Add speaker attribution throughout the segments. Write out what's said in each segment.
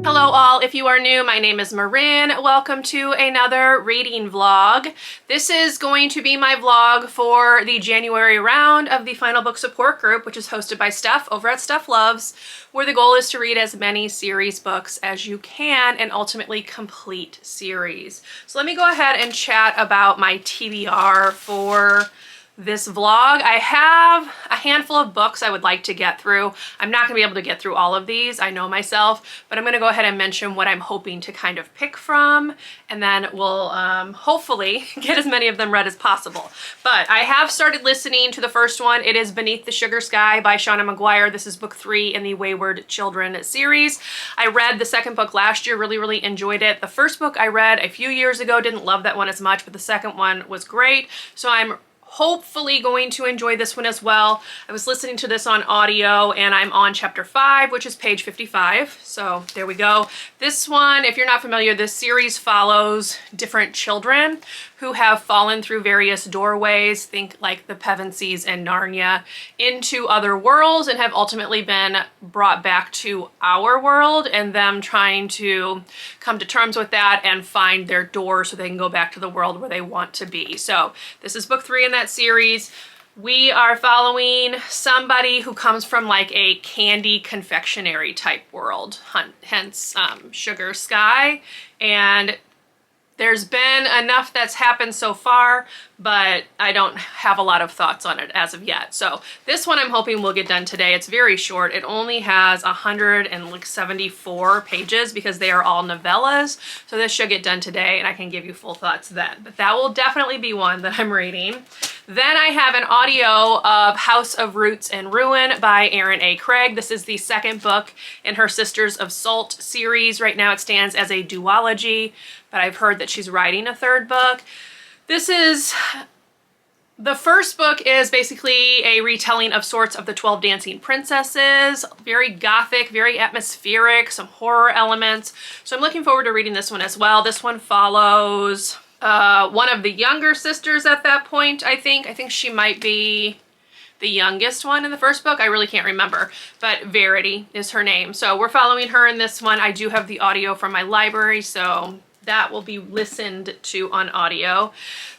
Speaker 1: Hello all, if you are new, my name is Marin. Welcome to another reading vlog. This is going to be my vlog for the January round of the Final Book Support Group, which is hosted by Steph over at StephLoves, where the goal is to read as many series books as you can and ultimately complete series. So let me go ahead and chat about my TBR for this vlog. I have a handful of books I would like to get through. I'm not gonna be able to get through all of these, I know myself, but I'm gonna go ahead and mention what I'm hoping to kind of pick from, and then we'll hopefully get as many of them read as possible. But I have started listening to the first one. It is Beneath the Sugar Sky by Shauna McGuire. This is book 3 in the Wayward Children series. I read the second book last year, really enjoyed it. The first book I read a few years ago, didn't love that one as much, but the second one was great. So I'm hopefully going to enjoy this one as well. I was listening to this on audio and I'm on chapter 5, which is page 55. So there we go. This one, if you're not familiar, this series follows different children who have fallen through various doorways, think like the Pevensies and Narnia, into other worlds and have ultimately been brought back to our world, and them trying to come to terms with that and find their door so they can go back to the world where they want to be. So this is book 3 in that series. We are following somebody who comes from like a candy confectionery type world, hence Sugar Sky, and there's been enough that's happened so far, but I don't have a lot of thoughts on it as of yet. So this one I'm hoping will get done today. It's very short. It only has 174 pages because they are all novellas. So this should get done today and I can give you full thoughts then. But that will definitely be one that I'm reading. Then I have an audio of House of Roots and Ruin by Erin A. Craig. This is the second book in her Sisters of Salt series. Right now it stands as a duology, but I've heard that she's writing a third book. The first book is basically a retelling of sorts of the 12 Dancing Princesses. Very gothic, very atmospheric, some horror elements. So I'm looking forward to reading this one as well. This one follows one of the younger sisters at that point, I think. I think she might be the youngest one in the first book. I really can't remember, but Verity is her name. So we're following her in this one. I do have the audio from my library, so that will be listened to on audio.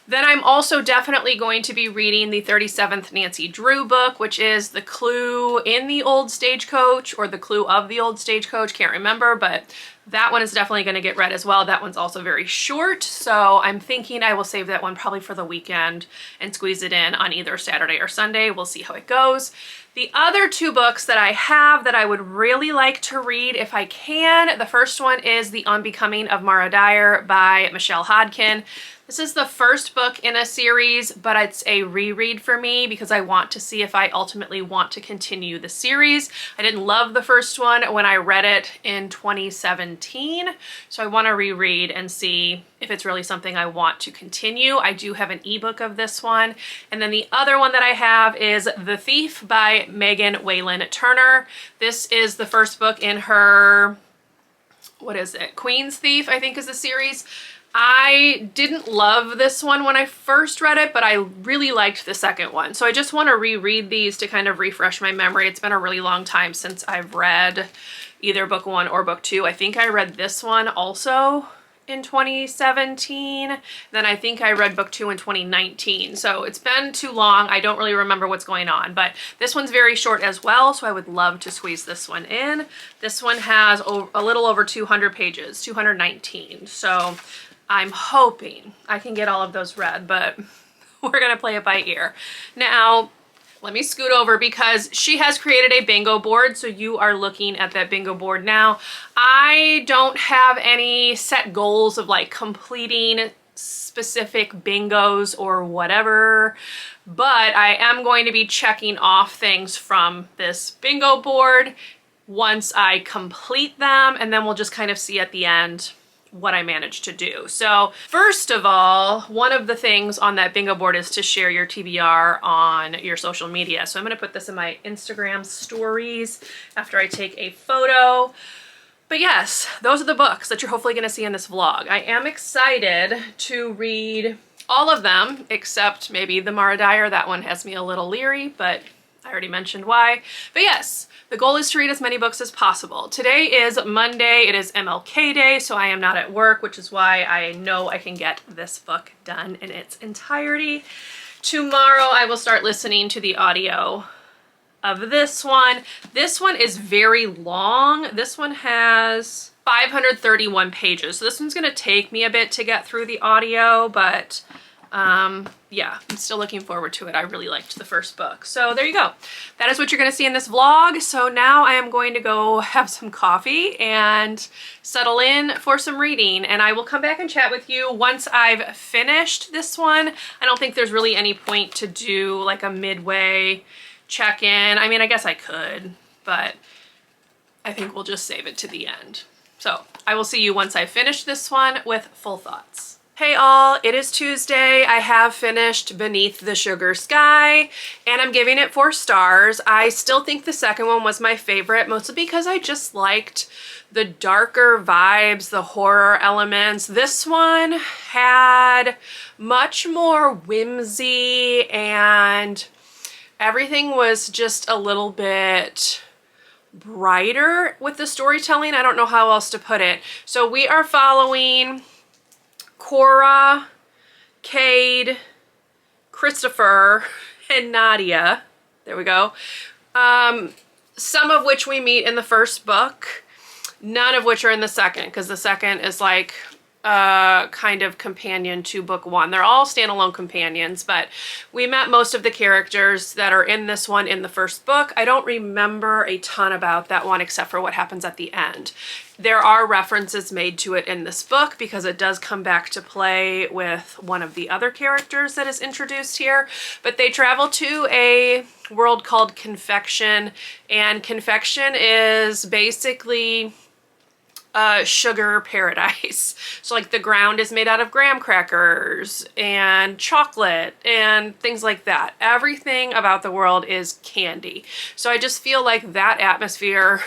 Speaker 1: Then I'm also definitely going to be reading the 37th Nancy Drew book, which is The Clue in the Old Stagecoach, or The Clue of the Old Stagecoach, can't remember, but that one is definitely going to get read as well. That one's also very short, so I'm thinking I will save that one probably for the weekend and squeeze it in on either Saturday or Sunday. We'll see how it goes. The other two books that I have that I would really like to read if I can, the first one is The Unbecoming of Mara Dyer by Michelle Hodkin. This is the first book in a series, but it's a reread for me because I want to see if I ultimately want to continue the series. I didn't love the first one when I read it in 2017, so I want to reread and see if it's really something I want to continue. I do have an ebook of this one. And then the other one that I have is The Thief by Megan Whalen Turner. This is the first book in her, what is it? Queen's Thief, I think is the series. I didn't love this one when I first read it, but I really liked the second one. So I just want to reread these to kind of refresh my memory. It's been a really long time since I've read either book 1 or book 2. I think I read this one also in 2017. Then I think I read book 2 in 2019. So it's been too long. I don't really remember what's going on, but this one's very short as well. So I would love to squeeze this one in. This one has a little over 200 pages, 219. So I'm hoping I can get all of those read, but we're gonna play it by ear. Now, let me scoot over because she has created a bingo board, so you are looking at that bingo board now. I don't have any set goals of like completing specific bingos or whatever, but I am going to be checking off things from this bingo board once I complete them, and then we'll just kind of see at the end what I managed to do. So first of all, one of the things on that bingo board is to share your TBR on your social media. So I'm going to put this in my Instagram stories after I take a photo. But yes, those are the books that you're hopefully going to see in this vlog. I am excited to read all of them except maybe the Mara Dyer. That one has me a little leery, but I already mentioned why. But yes, the goal is to read as many books as possible. Today is Monday. It is MLK Day, so I am not at work, which is why I know I can get this book done in its entirety. Tomorrow I will start listening to the audio of this one. This one is very long. This one has 531 pages. So this one's gonna take me a bit to get through the audio, but yeah, I'm still looking forward to it. I really liked the first book. So there you go. That is what you're gonna see in this vlog. So now I am going to go have some coffee and settle in for some reading, and I will come back and chat with you once I've finished this one. I don't think there's really any point to do like a midway check-in. I mean, I guess I could, but I think we'll just save it to the end. So I will see you once I finish this one with full thoughts. Hey all, it is Tuesday. I have finished Beneath the Sugar Sky and I'm giving it 4 stars. I still think the second one was my favorite, mostly because I just liked the darker vibes, the horror elements. This one had much more whimsy and everything was just a little bit brighter with the storytelling. I don't know how else to put it. So we are following Cora, Cade, Christopher, and Nadia. There we go. Some of which we meet in the first book, none of which are in the second, because the second is like kind of companion to book 1. They're all standalone companions, but we met most of the characters that are in this one in the first book. I don't remember a ton about that one except for what happens at the end. There are references made to it in this book because it does come back to play with one of the other characters that is introduced here, but they travel to a world called Confection, and Confection is basically sugar paradise. So like the ground is made out of graham crackers and chocolate and things like that. Everything about the world is candy. So I just feel like that atmosphere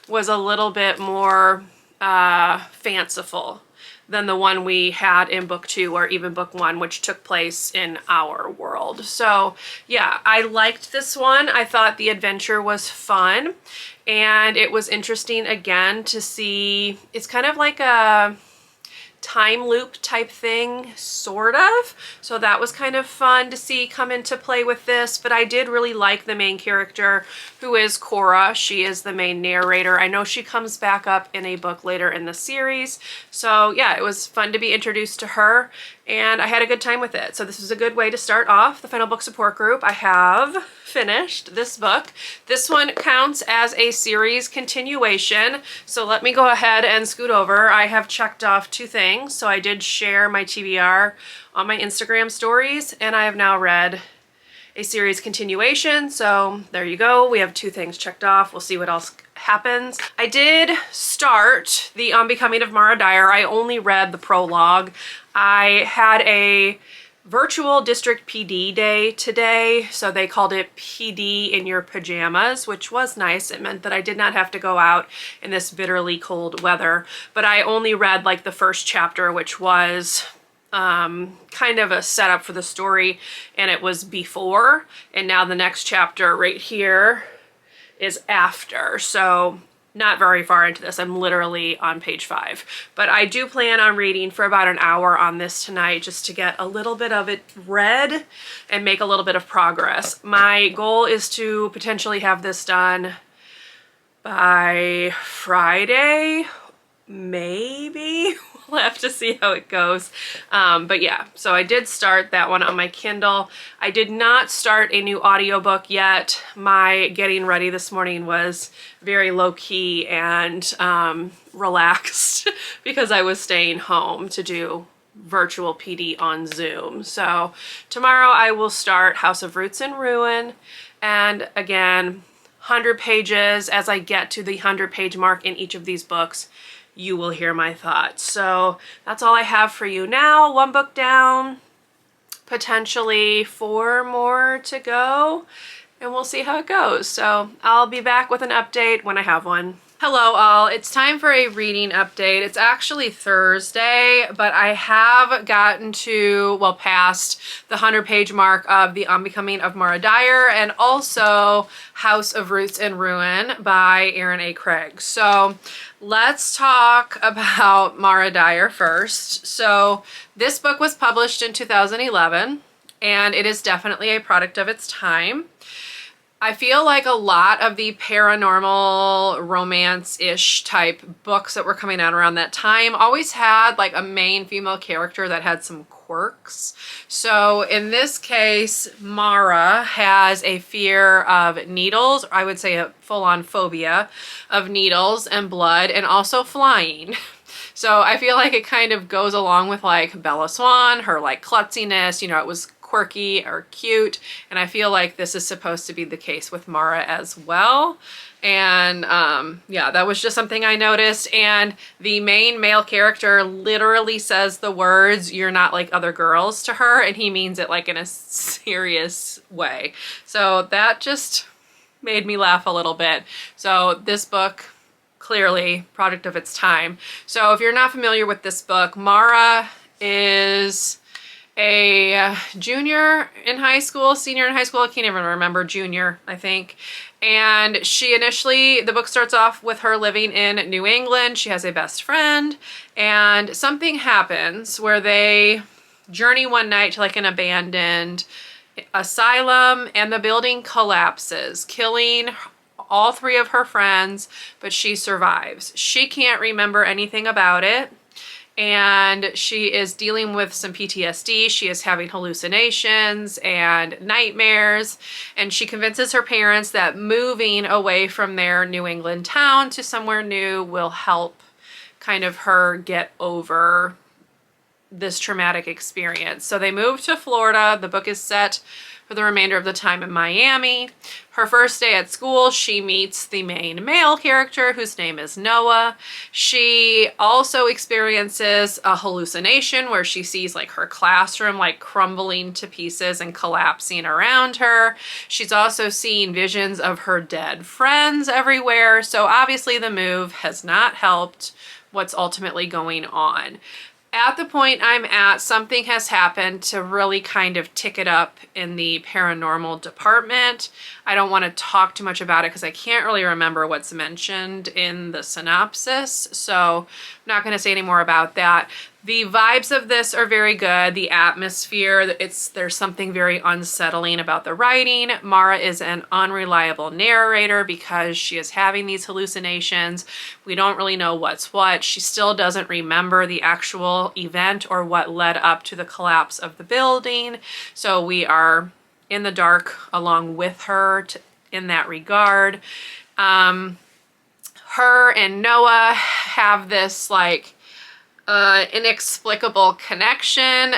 Speaker 1: was a little bit more fanciful than the one we had in book 2 or even book 1, which took place in our world. So yeah, I liked this one. I thought the adventure was fun and it was interesting again to see, it's kind of like a time loop type thing, sort of. So that was kind of fun to see come into play with this, but I did really like the main character, who is Cora. She is the main narrator. I know she comes back up in a book later in the series. So yeah, it was fun to be introduced to her and I had a good time with it. So this is a good way to start off the Final Book Support Group. I have finished this book. This one counts as a series continuation. So let me go ahead and scoot over. I have checked off 2 things. So I did share my TBR on my Instagram stories and I have now read a series continuation. So there you go. We have 2 things checked off. We'll see what else happens. I did start the On Becoming of Mara Dyer. I only read the prologue. I had a virtual district PD day today, so they called it PD in your pajamas, which was nice. It meant that I did not have to go out in this bitterly cold weather, but I only read like the first chapter, which was kind of a setup for the story, and it was before, and now the next chapter right here is after. So not very far into this. I'm literally on page 5, but I do plan on reading for about an hour on this tonight just to get a little bit of it read and make a little bit of progress. My goal is to potentially have this done by Friday, maybe. We'll have to see how it goes. But yeah, so I did start that one on my Kindle. I did not start a new audiobook yet. My getting ready this morning was very low-key and relaxed because I was staying home to do virtual PD on Zoom. So tomorrow I will start House of Roots and Ruin, and again, 100 pages. As I get to the 100-page mark in each of these books, you will hear my thoughts. So that's all I have for you now. 1 book down, potentially 4 more to go, and we'll see how it goes. So I'll be back with an update when I have one. Hello all, it's time for a reading update. It's actually Thursday, but I have gotten to, well, past the 100-page mark of The Unbecoming of Mara Dyer and also House of Roots and Ruin by Erin A. Craig. So let's talk about Mara Dyer first. So this book was published in 2011 and it is definitely a product of its time. I feel like a lot of the paranormal romance-ish type books that were coming out around that time always had like a main female character that had some quirks. So in this case, Mara has a fear of needles, or I would say a full-on phobia of needles and blood, and also flying. So I feel like it kind of goes along with like Bella Swan, her like klutziness, you know, it was quirky or cute, and I feel like this is supposed to be the case with Mara as well. And yeah, that was just something I noticed. And the main male character literally says the words "you're not like other girls" to her, and he means it like in a serious way. So that just made me laugh a little bit. So this book, clearly product of its time. So if you're not familiar with this book, Mara is a junior in high school, senior in high school, I can't even remember, junior, I think. And she initially, the book starts off with her living in New England. She has a best friend, and something happens where they journey one night to like an abandoned asylum, and the building collapses, killing all three of her friends, but she survives. She can't remember anything about it, and she is dealing with some PTSD. She is having hallucinations and nightmares, and she convinces her parents that moving away from their New England town to somewhere new will help kind of her get over this traumatic experience. So they move to Florida. The book is set for the remainder of the time in Miami. Her first day at school, she meets the main male character whose name is Noah. She also experiences a hallucination where she sees like her classroom like crumbling to pieces and collapsing around her. She's also seeing visions of her dead friends everywhere. So obviously the move has not helped what's ultimately going on. At the point I'm at, something has happened to really kind of tick it up in the paranormal department. I don't want to talk too much about it because I can't really remember what's mentioned in the synopsis, so I'm not going to say any more about that. The vibes of this are very good. The atmosphere, there's something very unsettling about the writing. Mara is an unreliable narrator because she is having these hallucinations. We don't really know what's what. She still doesn't remember the actual event or what led up to the collapse of the building. So we are in the dark along with her in that regard. Her and Noah have this like inexplicable connection,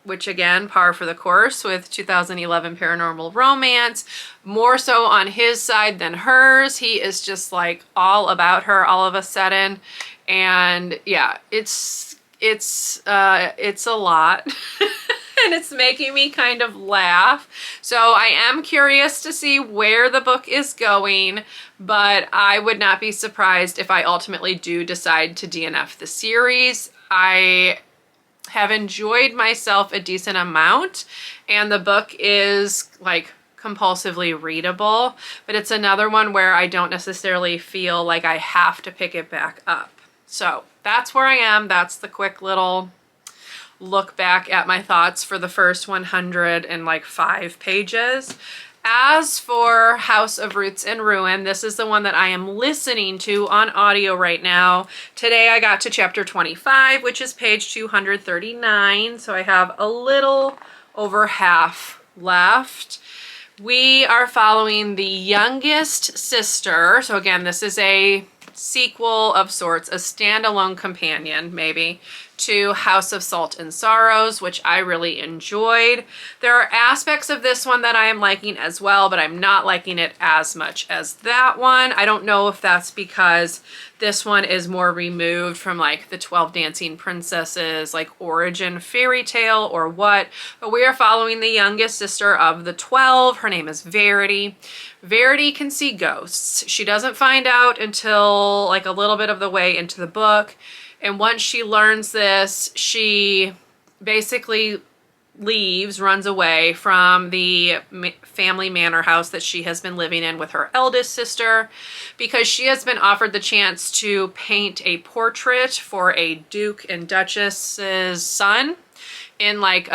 Speaker 1: which again, par for the course with 2011 paranormal romance, more so on his side than hers. He is just like all about her all of a sudden. And yeah, it's a lot. And it's making me kind of laugh. So I am curious to see where the book is going, but I would not be surprised if I ultimately do decide to DNF the series. I have enjoyed myself a decent amount, and the book is like compulsively readable, but it's another one where I don't necessarily feel like I have to pick it back up. So that's where I am. That's the quick little look back at my thoughts for the first 105 pages. As for House of Roots and Ruin, this is the one that I am listening to on audio right now. Today I got to chapter 25, which is page 239, so I have a little over half left. We are following the youngest sister. So again, this is a sequel of sorts, a standalone companion maybe, to House of Salt and Sorrows, which I really enjoyed. There are aspects of this one that I am liking as well, but I'm not liking it as much as that one. I don't know if that's because this one is more removed from like the 12 Dancing Princesses, like origin fairy tale or what, but we are following the youngest sister of the 12. Her name is Verity. Verity can see ghosts. She doesn't find out until like a little bit of the way into the book. And once she learns this, she basically leaves, runs away from the family manor house that she has been living in with her eldest sister, because she has been offered the chance to paint a portrait for a Duke and Duchess's son in like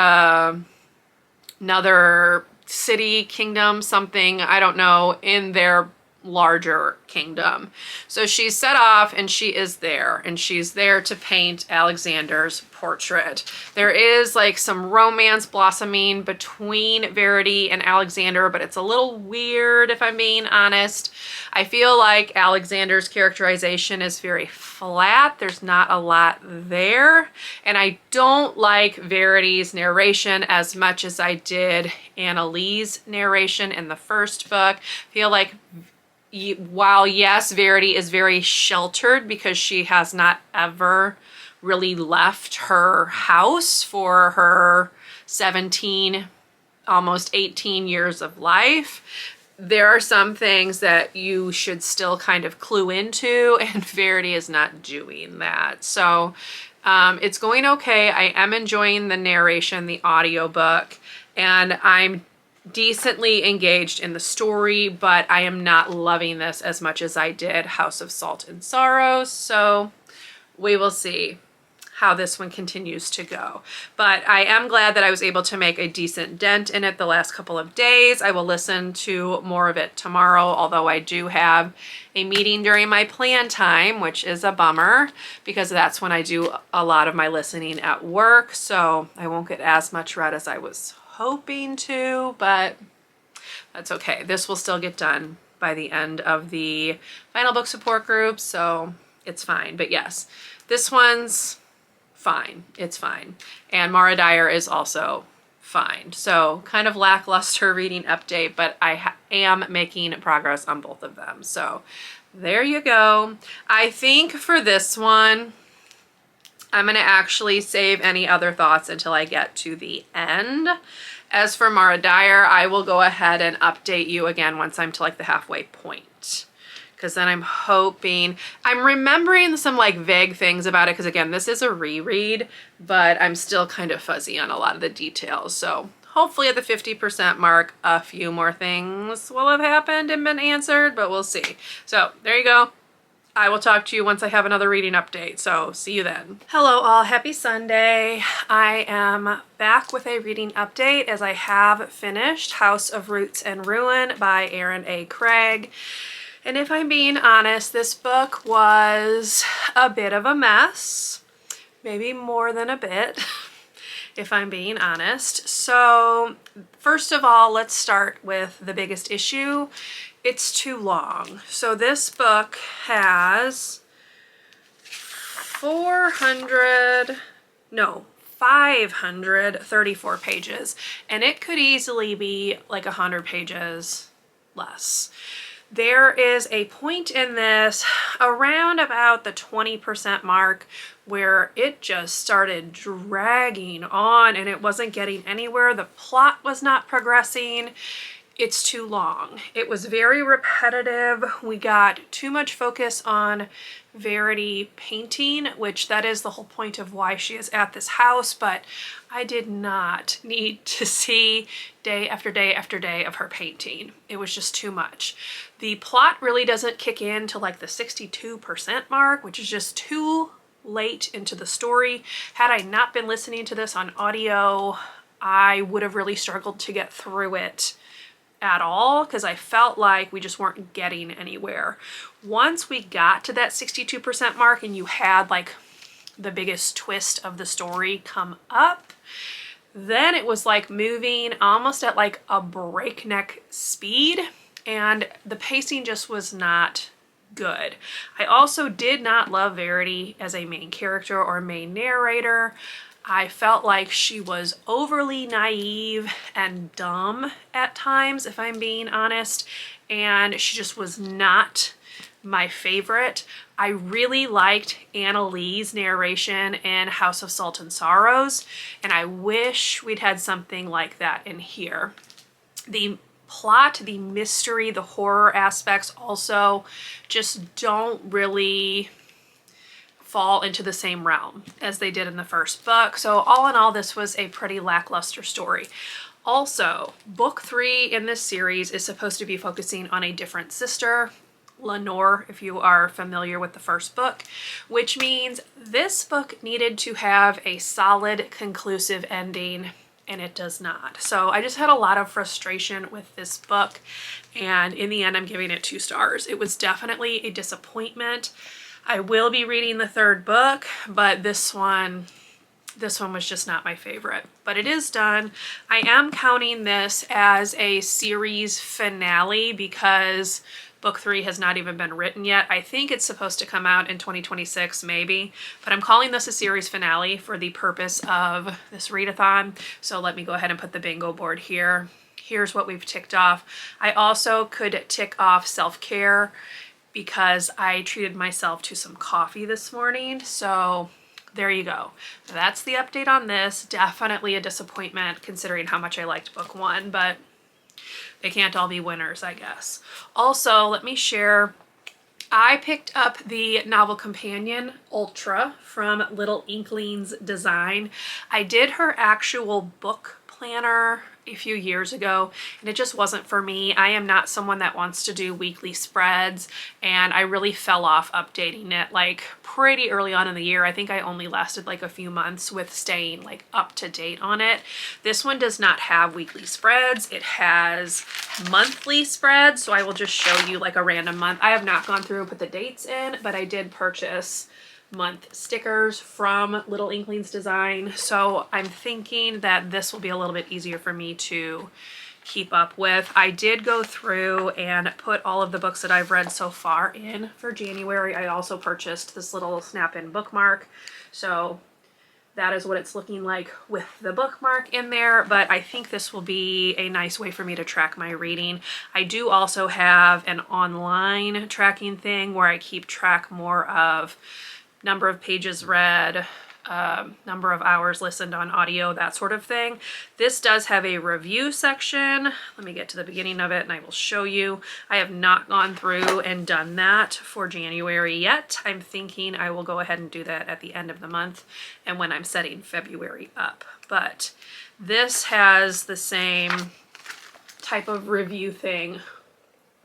Speaker 1: another city, kingdom, something, I don't know, in their larger kingdom. So she's set off and she is there, and she's there to paint Alexander's portrait. There is like some romance blossoming between Verity and Alexander, but it's a little weird if I'm being honest. I feel like Alexander's characterization is very flat. There's not a lot there. And I don't like Verity's narration as much as I did Annalee's narration in the first book. I feel like while yes, Verity is very sheltered because she has not ever really left her house for her 17, almost 18 years of life, there are some things that you should still kind of clue into, and Verity is not doing that. So it's going okay. I am enjoying the narration, the audiobook, and I'm decently engaged in the story, but I am not loving this as much as I did House of Salt and Sorrows. So we will see how this one continues to go. But I am glad that I was able to make a decent dent in it the last couple of days. I will listen to more of it tomorrow, although I do have a meeting during my plan time, which is a bummer because that's when I do a lot of my listening at work. So I won't get as much read as I was hoping to, but that's okay. This will still get done by the end of the final book support group, so it's fine. But yes, this one's fine. It's fine. And Mara Dyer is also fine. So kind of lackluster reading update, but I am making progress on both of them. So there you go. I think for this one, I'm going to actually save any other thoughts until I get to the end. As for Mara Dyer, I will go ahead and update you again once I'm to like the halfway point. Because then I'm hoping, I'm remembering some like vague things about it, because again, this is a reread, but I'm still kind of fuzzy on a lot of the details. So hopefully at the 50% mark, a few more things will have happened and been answered, but we'll see. So there you go. I will talk to you once I have another reading update, so see you then. Hello all, happy Sunday. I am back with a reading update as I have finished House of Roots and Ruin by Erin A. Craig. And if I'm being honest, this book was a bit of a mess, maybe more than a bit, if I'm being honest. So first of all, let's start with the biggest issue. It's too long. So this book has 534 pages, and it could easily be like 100 pages less. There is a point in this around about the 20% mark where it just started dragging on and it wasn't getting anywhere. The plot was not progressing. It's too long. It was very repetitive. We got too much focus on Verity painting, which that is the whole point of why she is at this house, but I did not need to see day after day after day of her painting. It was just too much. The plot really doesn't kick in to like the 62% mark, which is just too late into the story. Had I not been listening to this on audio, I would have really struggled to get through it at all, because I felt like we just weren't getting anywhere. Once we got to that 62% mark and you had like the biggest twist of the story come up, then it was like moving almost at like a breakneck speed, and the pacing just was not good. I also did not love Verity as a main character or main narrator. I felt like she was overly naive and dumb at times, if I'm being honest, and she just was not my favorite. I really liked Anna Lee's narration in House of Salt and Sorrows, and I wish we'd had something like that in here. The plot, the mystery, the horror aspects also just don't really fall into the same realm as they did in the first book. So all in all, this was a pretty lackluster story. Also, book 3 in this series is supposed to be focusing on a different sister, Lenore, if you are familiar with the first book, which means this book needed to have a solid, conclusive ending, and it does not. So I just had a lot of frustration with this book, and in the end, I'm giving it 2 stars. It was definitely a disappointment. I will be reading the 3rd book, but this one was just not my favorite, but it is done. I am counting this as a series finale because book 3 has not even been written yet. I think it's supposed to come out in 2026 maybe, but I'm calling this a series finale for the purpose of this readathon. So let me go ahead and put the bingo board here. Here's what we've ticked off. I also could tick off self-care because I treated myself to some coffee this morning. So there you go. That's the update on this. Definitely a disappointment considering how much I liked book 1, but they can't all be winners, I guess. Also, let me share, I picked up the novel companion Ultra from Little Inklings Design. I did her actual book planner a few years ago, and it just wasn't for me. I am not someone that wants to do weekly spreads, and I really fell off updating it like pretty early on in the year. I think I only lasted like a few months with staying like up to date on it. This one does not have weekly spreads. It has monthly spreads, so I will just show you like a random month. I have not gone through and put the dates in, but I did purchase month stickers from Little Inklings Design, so I'm thinking that this will be a little bit easier for me to keep up with. I did go through and put all of the books that I've read so far in for January. I also purchased this little snap-in bookmark, so that is what it's looking like with the bookmark in there, but I think this will be a nice way for me to track my reading. I do also have an online tracking thing where I keep track more of number of pages read, number of hours listened on audio, that sort of thing. This does have a review section. Let me get to the beginning of it and I will show you. I have not gone through and done that for January yet. I'm thinking I will go ahead and do that at the end of the month and when I'm setting February up. But this has the same type of review thing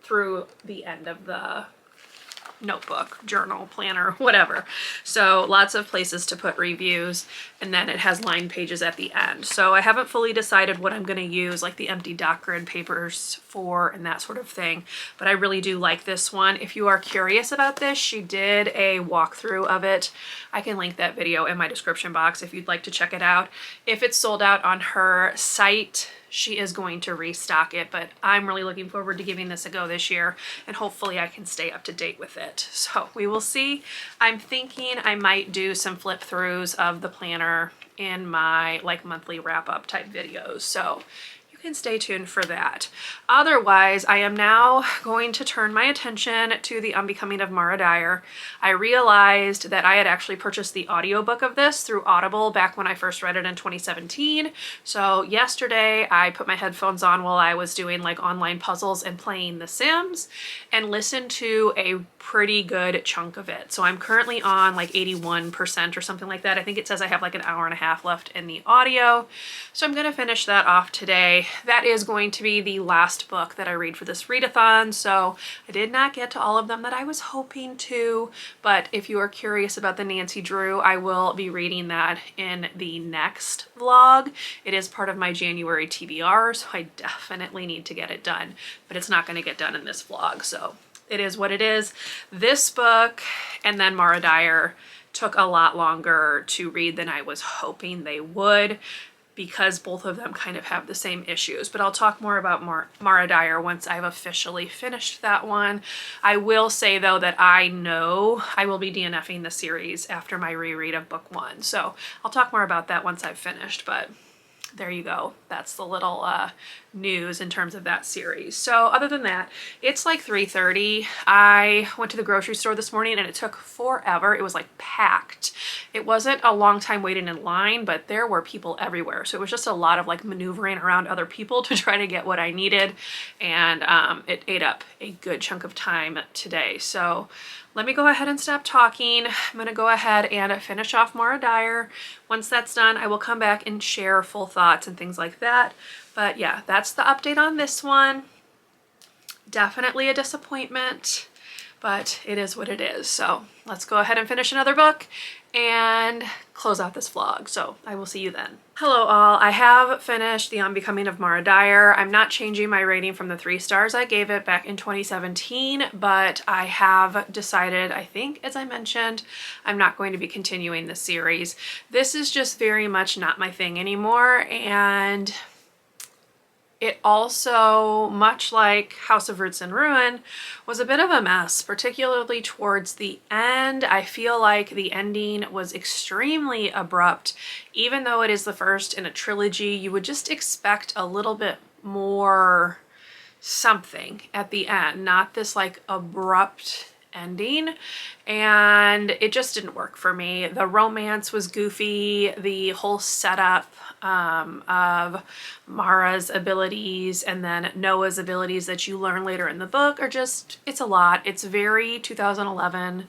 Speaker 1: through the end of the notebook, journal, planner, whatever. So lots of places to put reviews, and then it has line pages at the end. So I haven't fully decided what I'm going to use like the empty doc grid papers for and that sort of thing, but I really do like this one. If you are curious about this, she did a walkthrough of it. I can link that video in my description box if you'd like to check it out. If it's sold out on her site, she is going to restock it, but I'm really looking forward to giving this a go this year, and hopefully I can stay up to date with it. So we will see. I'm thinking I might do some flip throughs of the planner in my like monthly wrap up type videos. So you can stay tuned for that. Otherwise, I am now going to turn my attention to The Unbecoming of Mara Dyer. I realized that I had actually purchased the audiobook of this through Audible back when I first read it in 2017. So yesterday I put my headphones on while I was doing like online puzzles and playing The Sims and listened to a pretty good chunk of it. So I'm currently on like 81% or something like that. I think it says I have like an hour and a half left in the audio. So I'm gonna finish that off today. That is going to be the last book that I read for this readathon. So I did not get to all of them that I was hoping to, but if you are curious about the Nancy Drew, I will be reading that in the next vlog. It is part of my January TBR, so I definitely need to get it done, but it's not gonna get done in this vlog. So it is what it is. This book and then Mara Dyer took a lot longer to read than I was hoping they would, because both of them kind of have the same issues. But I'll talk more about Mara Dyer once I've officially finished that one. I will say though that I know I will be DNFing the series after my reread of book 1. So I'll talk more about that once I've finished, but there you go. That's the little news in terms of that series. So other than that, it's like 3:30. I went to the grocery store this morning and it took forever. It was like packed. It wasn't a long time waiting in line, but there were people everywhere. So it was just a lot of like maneuvering around other people to try to get what I needed. And it ate up a good chunk of time today. So let me go ahead and stop talking. I'm going to go ahead and finish off Mara Dyer. Once that's done, I will come back and share full thoughts and things like that. But yeah, that's the update on this one. Definitely a disappointment, but it is what it is. So let's go ahead and finish another book and close out this vlog. So I will see you then. Hello all, I have finished The Unbecoming of Mara Dyer. I'm not changing my rating from the 3 stars I gave it back in 2017, but I have decided, I think as I mentioned, I'm not going to be continuing the series. This is just very much not my thing anymore, and it also, much like House of Roots and Ruin, was a bit of a mess, particularly towards the end. I feel like the ending was extremely abrupt. Even though it is the first in a trilogy, you would just expect a little bit more something at the end, not this like abrupt ending, and it just didn't work for me. The romance was goofy. The whole setup of Mara's abilities and then Noah's abilities that you learn later in the book are just, it's a lot. It's very 2011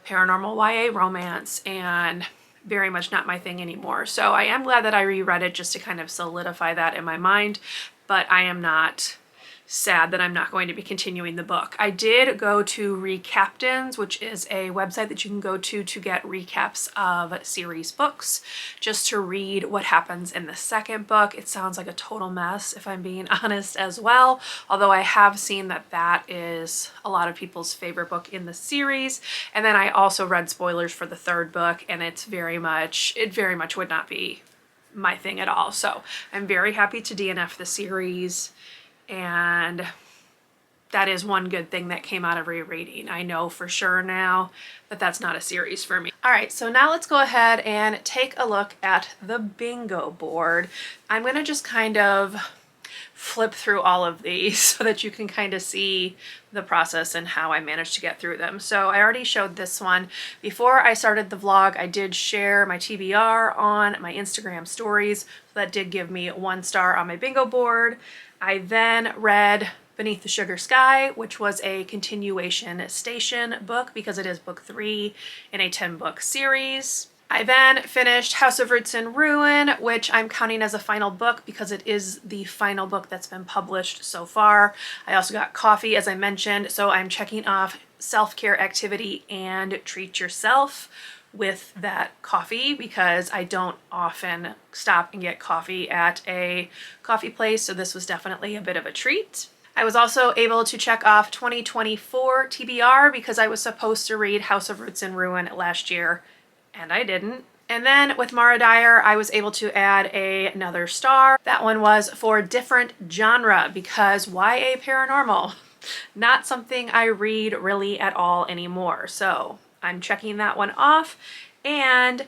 Speaker 1: paranormal YA romance and very much not my thing anymore. So I am glad that I reread it just to kind of solidify that in my mind, but I am not sad that I'm not going to be continuing the book. I did go to Recaptains, which is a website that you can go to get recaps of series books, just to read what happens in the second book. It sounds like a total mess, if I'm being honest as well, although I have seen that that is a lot of people's favorite book in the series. And then I also read spoilers for the 3rd book, and it very much would not be my thing at all. So I'm very happy to DNF the series. And that is one good thing that came out of rereading. I know for sure now that that's not a series for me. All right, so now let's go ahead and take a look at the bingo board. I'm going to just kind of flip through all of these so that you can kind of see the process and how I managed to get through them. So I already showed this one. Before I started the vlog, I did share my TBR on my Instagram stories. So that did give me 1 star on my bingo board. I then read Beneath the Sugar Sky, which was a continuation station book because it is book 3 in a 10-book series. I then finished House of Roots and Ruin, which I'm counting as a final book because it is the final book that's been published so far. I also got coffee, as I mentioned, so I'm checking off self-care activity and treat yourself with that coffee because I don't often stop and get coffee at a coffee place, so this was definitely a bit of a treat. I was also able to check off 2024 TBR because I was supposed to read House of Roots and Ruin last year, and I didn't. And then with Mara Dyer, I was able to add another star. That one was for different genre because YA paranormal, not something I read really at all anymore. So I'm checking that one off. And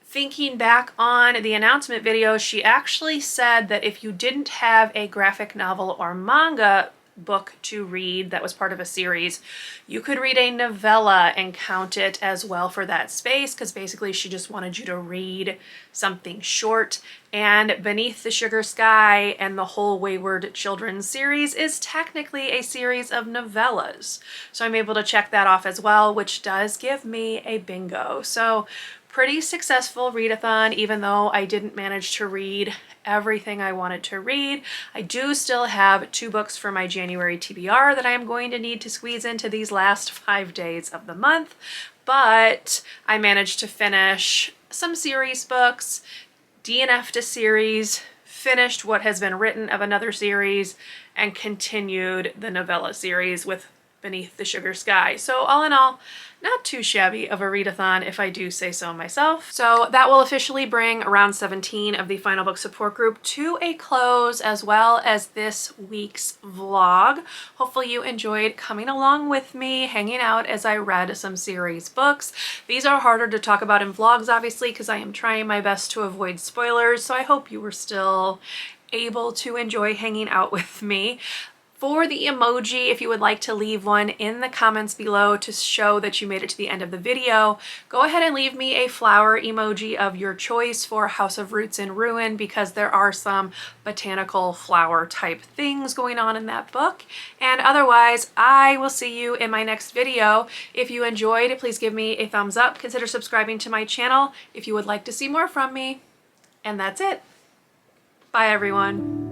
Speaker 1: thinking back on the announcement video, she actually said that if you didn't have a graphic novel or manga book to read that was part of a series, you could read a novella and count it as well for that space, because basically she just wanted you to read something short. And Beneath the Sugar Sky and the whole Wayward Children series is technically a series of novellas. So I'm able to check that off as well, which does give me a bingo. So pretty successful readathon, even though I didn't manage to read everything I wanted to read. I do still have 2 books for my January TBR that I am going to need to squeeze into these last 5 days of the month, but I managed to finish some series books, DNF'd a series, finished what has been written of another series, and continued the novella series with beneath the sugar sky. So all in all, not too shabby of a readathon if I do say so myself. So that will officially bring round 17 of the Final Book Support Group to a close, as well as this week's vlog. Hopefully you enjoyed coming along with me, hanging out as I read some series books. These are harder to talk about in vlogs, obviously, because I am trying my best to avoid spoilers, so I hope you were still able to enjoy hanging out with me. For the emoji, if you would like to leave one in the comments below to show that you made it to the end of the video, go ahead and leave me a flower emoji of your choice for House of Roots and Ruin, because there are some botanical flower type things going on in that book. And otherwise, I will see you in my next video. If you enjoyed, please give me a thumbs up. Consider subscribing to my channel if you would like to see more from me. And that's it. Bye, everyone.